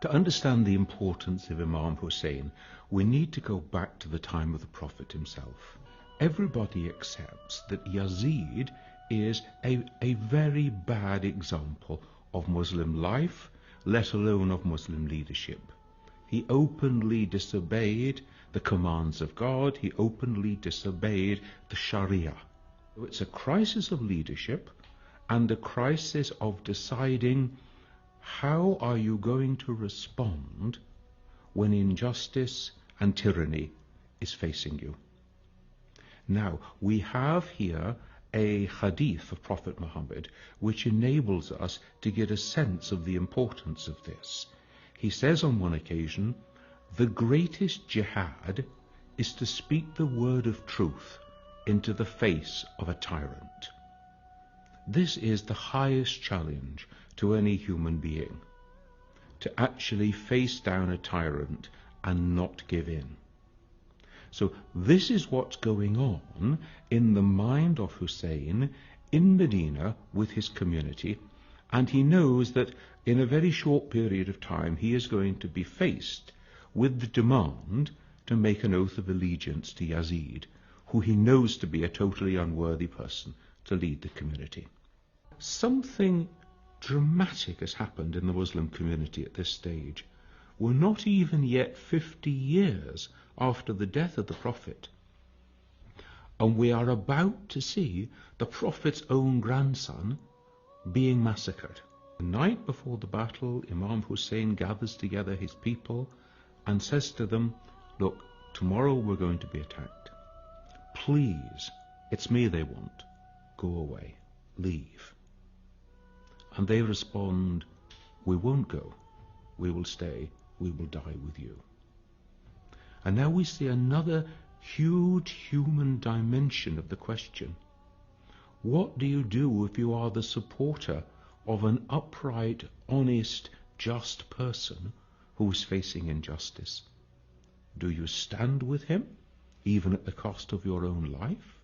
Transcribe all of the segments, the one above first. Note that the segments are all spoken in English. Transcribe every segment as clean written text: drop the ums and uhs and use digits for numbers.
To understand the importance of Imam Hussain, we need to go back to the time of the Prophet himself. Everybody accepts that Yazid is a very bad example of Muslim life, let alone of Muslim leadership. He openly disobeyed the commands of God, he openly disobeyed the Sharia. So it's a crisis of leadership and a crisis of deciding how are you going to respond when injustice and tyranny is facing you. Now, we have here a hadith of Prophet Muhammad which enables us to get a sense of the importance of this. He says on one occasion, the greatest jihad is to speak the word of truth into the face of a tyrant. This is the highest challenge to any human being, to actually face down a tyrant and not give in. So this is what's going on in the mind of Hussain in Medina with his community, and he knows that in a very short period of time he is going to be faced with the demand to make an oath of allegiance to Yazid, who he knows to be a totally unworthy person to lead the community. Something dramatic has happened in the Muslim community at this stage. We're not even yet 50 years after the death of the Prophet, and we are about to see the Prophet's own grandson being massacred. The night before the battle, Imam Hussain gathers together his people and says to them, look, tomorrow we're going to be attacked. Please, it's me they want. Go away. Leave. And they respond, we won't go. We will stay. We will die with you. And now we see another huge human dimension of the question. What do you do if you are the supporter of an upright, honest, just person who is facing injustice? Do you stand with him, even at the cost of your own life?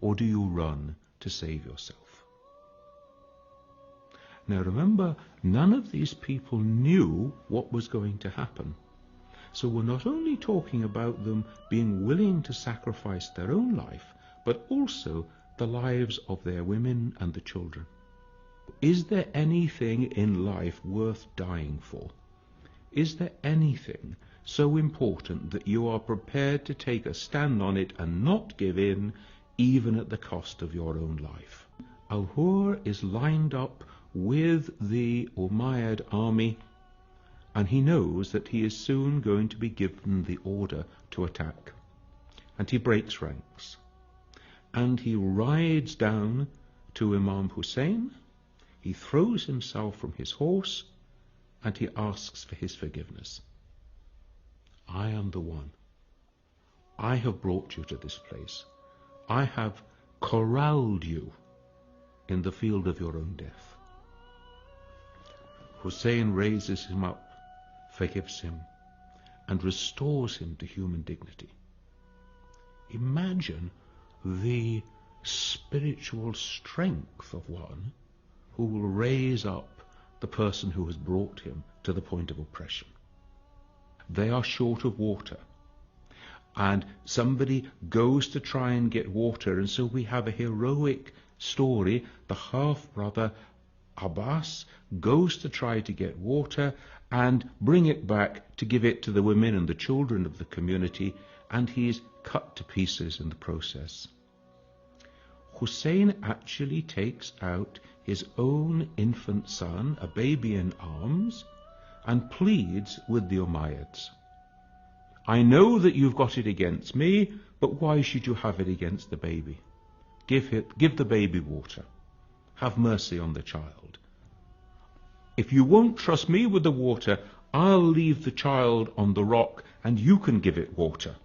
Or do you run to save yourself? Now remember, none of these people knew what was going to happen. So we're not only talking about them being willing to sacrifice their own life, but also the lives of their women and the children. Is there anything in life worth dying for? Is there anything so important that you are prepared to take a stand on it and not give in, even at the cost of your own life? Al-Hur is lined up with the Umayyad army, and he knows that he is soon going to be given the order to attack. And he breaks ranks. And he rides down to Imam Hussain, he throws himself from his horse, and he asks for his forgiveness. I am the one. I have brought you to this place. I have corralled you in the field of your own death. Hussain raises him up, forgives him, and restores him to human dignity. Imagine the spiritual strength of one who will raise up the person who has brought him to the point of oppression. They are short of water, and somebody goes to try and get water, and so we have a heroic story. The half-brother Abbas goes to try to get water and bring it back to give it to the women and the children of the community, and he is cut to pieces in the process. Hussain actually takes out his own infant son, a baby in arms, and pleads with the Umayyads. I know that you've got it against me, but why should you have it against the baby? Give the baby water. Have mercy on the child. If you won't trust me with the water, I'll leave the child on the rock and you can give it water.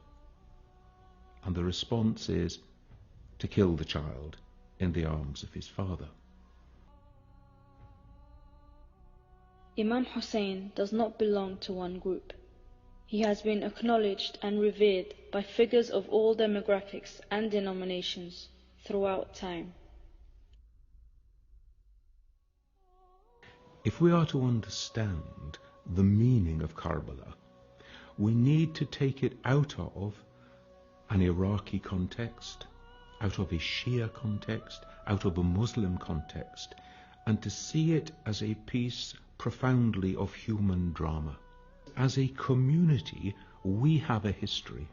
And the response is to kill the child in the arms of his father. Imam Hussain does not belong to one group. He has been acknowledged and revered by figures of all demographics and denominations throughout time. If we are to understand the meaning of Karbala. We need to take it out of an Iraqi context, out of a Shia context, out of a Muslim context, and to see it as a piece profoundly of human drama. As a community, we have a history.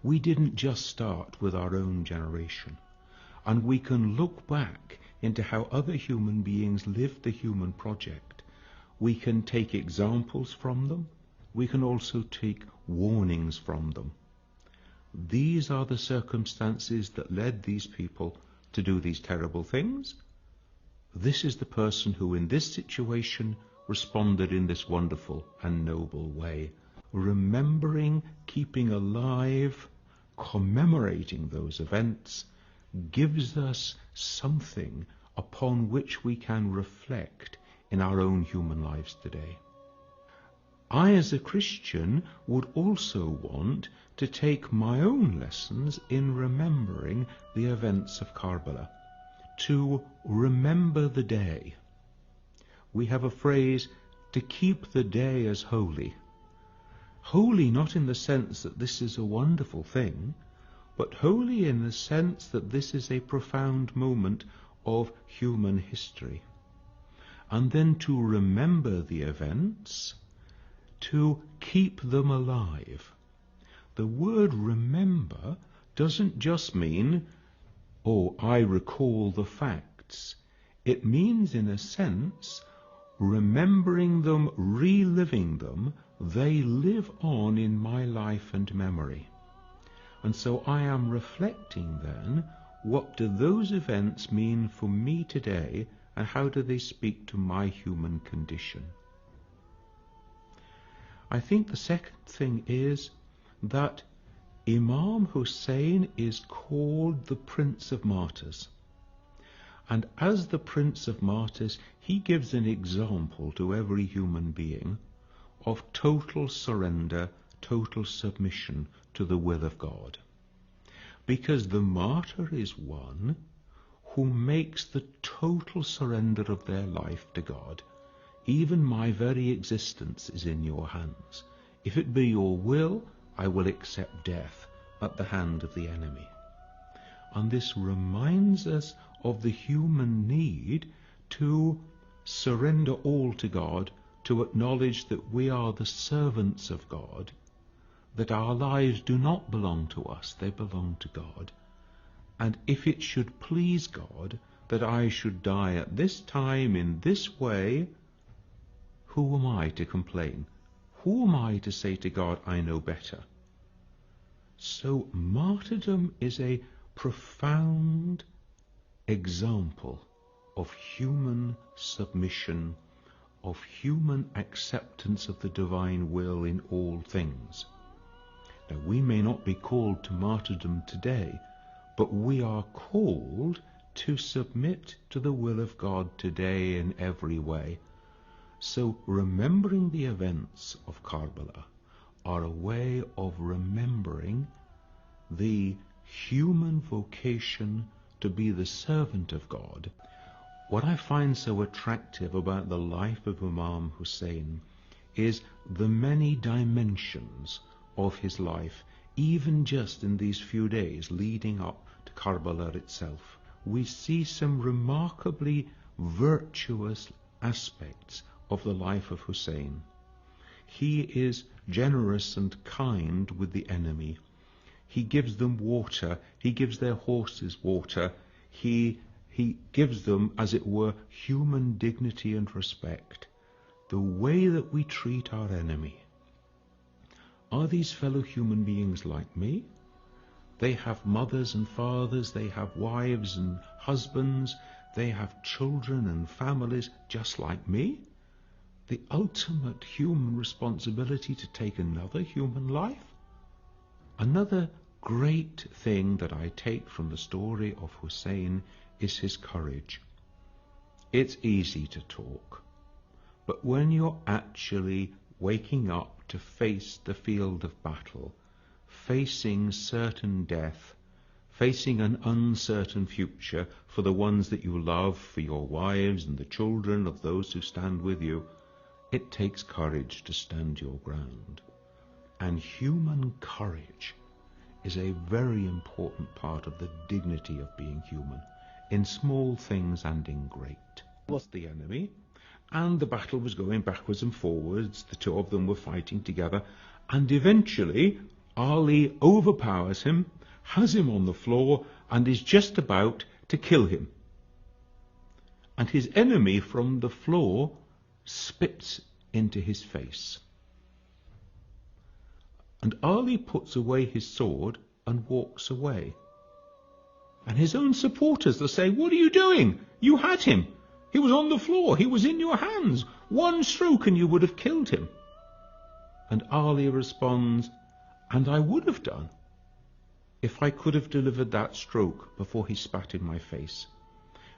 We didn't just start with our own generation, and we can look back into how other human beings lived the human project. We can take examples from them. We can also take warnings from them. These are the circumstances that led these people to do these terrible things. This is the person who in this situation responded in this wonderful and noble way. Remembering, keeping alive, commemorating those events gives us something upon which we can reflect in our own human lives today. I, as a Christian, would also want to take my own lessons in remembering the events of Karbala, to remember the day. We have a phrase, to keep the day as holy. Holy not in the sense that this is a wonderful thing, but holy in the sense that this is a profound moment of human history. And then to remember the events, to keep them alive. The word remember doesn't just mean, oh, I recall the facts. It means, in a sense, remembering them, reliving them. They live on in my life and memory. And so I am reflecting then, what do those events mean for me today, and how do they speak to my human condition? I think the second thing is that Imam Hussain is called the Prince of Martyrs. And as the Prince of Martyrs, he gives an example to every human being of total surrender, total submission to the will of God. Because the martyr is one who makes the total surrender of their life to God. Even my very existence is in your hands. If it be your will, I will accept death at the hand of the enemy. And this reminds us of the human need to surrender all to God, to acknowledge that we are the servants of God, that our lives do not belong to us, they belong to God. And if it should please God that I should die at this time in this way, who am I to complain? Who am I to say to God, I know better? So martyrdom is a profound example of human submission, of human acceptance of the divine will in all things. Now, we may not be called to martyrdom today, but we are called to submit to the will of God today in every way. So remembering the events of Karbala are a way of remembering the human vocation to be the servant of God. What I find so attractive about the life of Imam Hussain is the many dimensions of his life, even just in these few days leading up to Karbala itself. We see some remarkably virtuous aspects of the life of Hussain. He is generous and kind with the enemy. He gives them water. He gives their horses water. He gives them, as it were, human dignity and respect. The way that we treat our enemy. Are these fellow human beings like me? They have mothers and fathers, they have wives and husbands, they have children and families just like me. The ultimate human responsibility to take another human life. Another great thing that I take from the story of Hussain is his courage. It's easy to talk, but when you're actually waking up to face the field of battle, facing certain death, facing an uncertain future for the ones that you love, for your wives and the children of those who stand with you, It takes courage to stand your ground. And human courage is a very important part of the dignity of being human, in small things and in great. Was the enemy, and the battle was going backwards and forwards. The two of them were fighting together, and eventually Ali overpowers him, has him on the floor, and is just about to kill him. And his enemy from the floor spits into his face. And Ali puts away his sword and walks away. And his own supporters, they say, "What are you doing? You had him. He was on the floor. He was in your hands. One stroke and you would have killed him." And Ali responds, "And I would have done if I could have delivered that stroke before he spat in my face.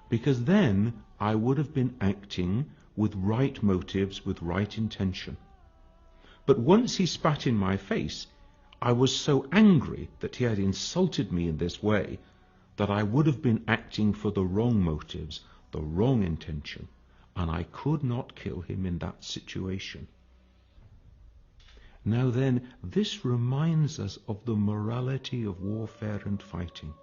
Because then I would have been acting with right motives, with right intention. But once he spat in my face, I was so angry that he had insulted me in this way that I would have been acting for the wrong motives, the wrong intention, and I could not kill him in that situation." Now then, this reminds us of the morality of warfare and fighting.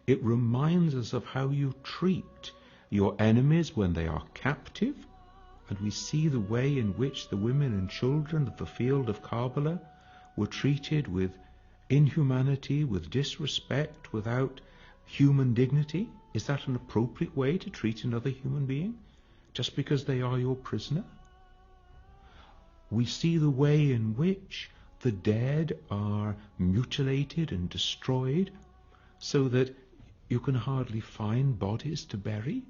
It reminds us of how you treat your enemies when they are captive, and we see the way in which the women and children of the field of Karbala were treated with inhumanity, with disrespect, without human dignity. Is that an appropriate way to treat another human being, just because they are your prisoner? We see the way in which the dead are mutilated and destroyed so that you can hardly find bodies to bury.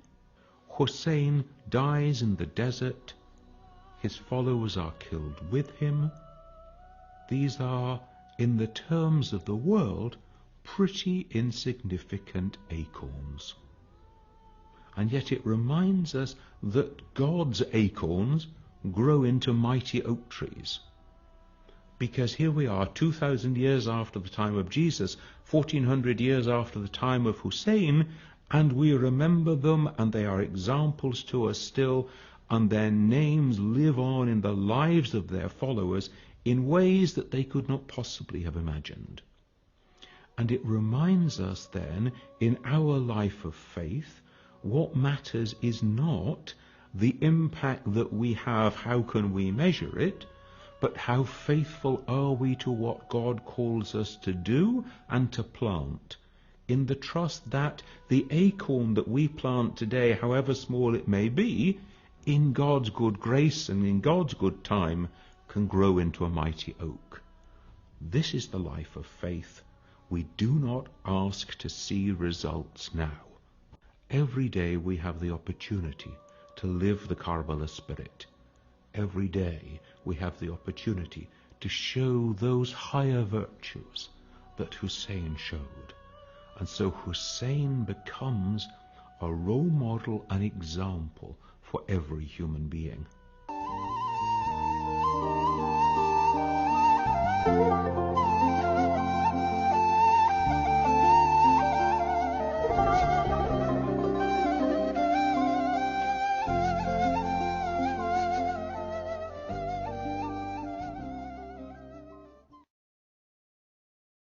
Hussain dies in the desert. His followers are killed with him. These are, in the terms of the world, pretty insignificant acorns. And yet it reminds us that God's acorns grow into mighty oak trees. Because here we are 2,000 years after the time of Jesus, 1,400 years after the time of Hussain, and we remember them, and they are examples to us still, and their names live on in the lives of their followers in ways that they could not possibly have imagined. And it reminds us then, in our life of faith, what matters is not the impact that we have, how can we measure it, but how faithful are we to what God calls us to do and to plant, in the trust that the acorn that we plant today, however small it may be, in God's good grace and in God's good time, can grow into a mighty oak. This is the life of faith. We do not ask to see results now. Every day we have the opportunity to live the Karbala spirit. Every day we have the opportunity to show those higher virtues that Hussain showed. And so Hussain becomes a role model, an example for every human being.